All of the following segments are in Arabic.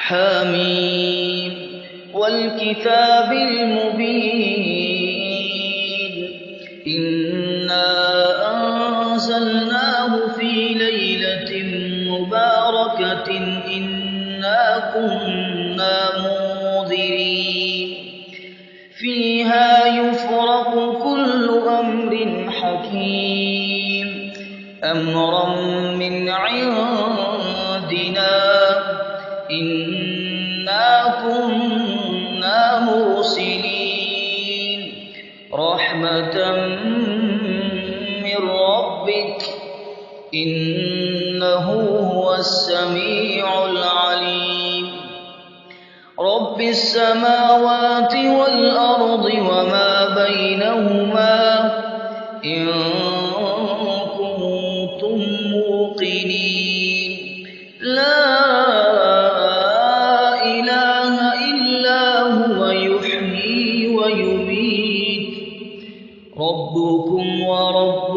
حميم والكتاب المبين إنا أنزلناه في ليلة مباركة إنا كنا منذرين فيها يفرق كل أمر حكيم أمرا من عندنا إنا كنا مرسلين رحمة من ربك إنه هو السميع العليم رب السماوات والأرض وما بينهما إن كنتم موقنين لا إله إلا هو يحيي ويميت ربكم ورب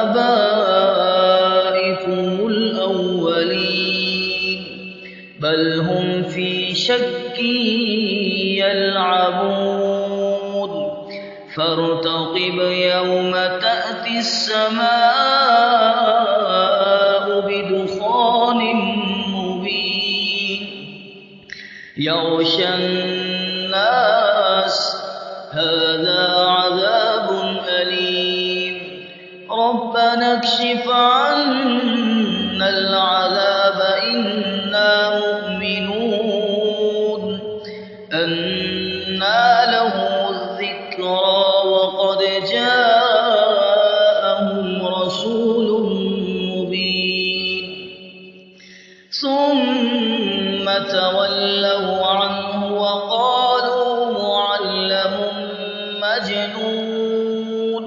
آبائكم الأولين بل هم في شك يلعبون فارتقب يوم تأتي السماء بدخان مبين يغشى الناس هذا عذاب أليم ربنا اكشف عنا العذاب إنا مؤمنون أنى لهم الذكرى وقد جاءهم رسول مبين ثم تولوا عنه وقالوا معلم مجنون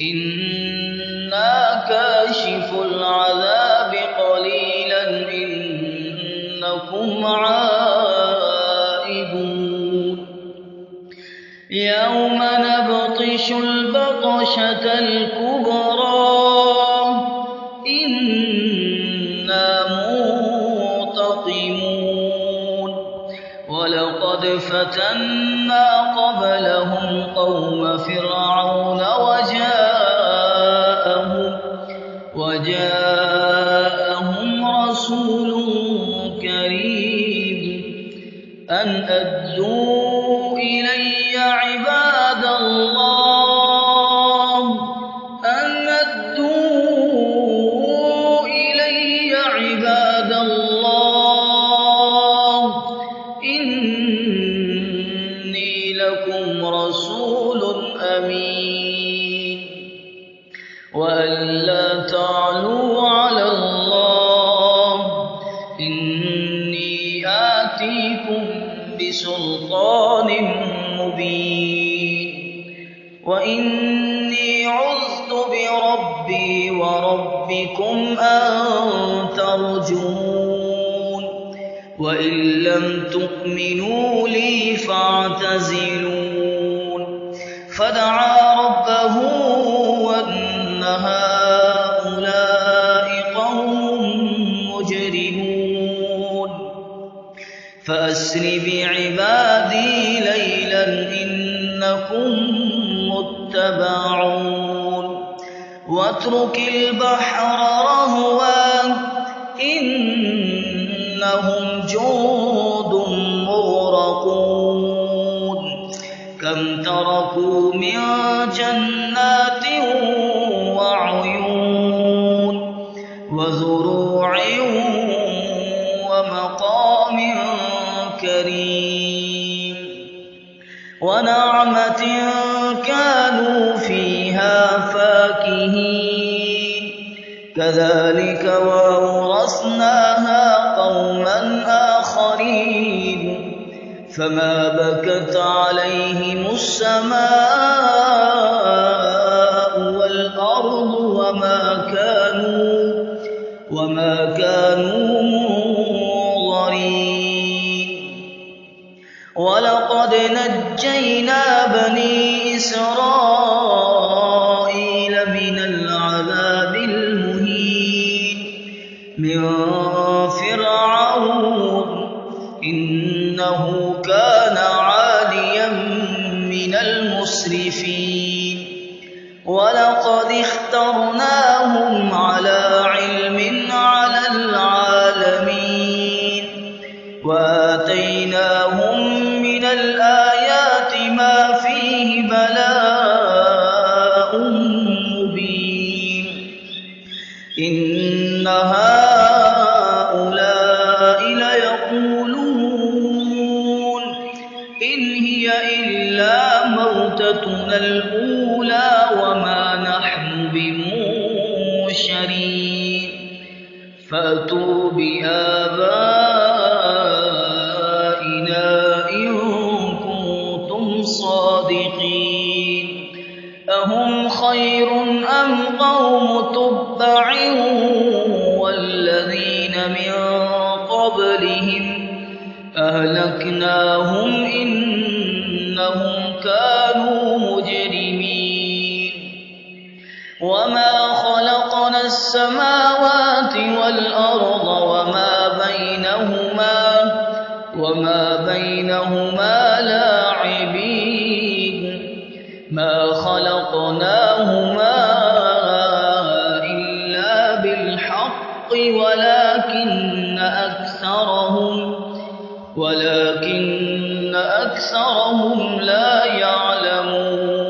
إنا كاشف العذاب قليلا إنكم عائدون يوم نبطش البطشة الكبرى إنا منتقمون ولقد فتنا قبلهم قوم فرعون وجاءهم رسول كريم أن أدوا إلي عباد الله إني لكم رسول أمين وألا تعلوا على الله إني آتيكم بسلطان مبين وإني عذت بربي وربكم أن ترجمون وإن لم تؤمنوا لي فاعتزلون فدعا ربه أن هؤلاء قوم مجرمون فأسر بعبادي ليلا إنكم متبعون واترك البحر رهوا إنهم جند مغرقون كم تركوا من جنات وعيون وزروع ومقام كريم ونعمة كانوا فيها فاكهين كذلك وأورثناها قوما آخرين فما بكت عليهم السماء والأرض وما كانوا منظرين ولقد نجينا بني إسرائيل من العذاب المهين من فرعون إنه كان عاليا من المسرفين ولقد اخترناهم على علم على العالمين وآتيناهم من الآيات ما فيه بلاء مبين إن هؤلاء ليقولون إن هي إلا موتتنا الأولى وما نحن بمنشرين فأتوا بآبائنا إن كنتم صادقين أهم خير أم قوم تبع والذين من قبلهم أهلكناهم إنهم كانوا مجرمين وما خلقنا السماوات والأرض وما بينهما لاعبين ما خلقناهما إلا بالحق ولكن أكثرهم لا يعلمون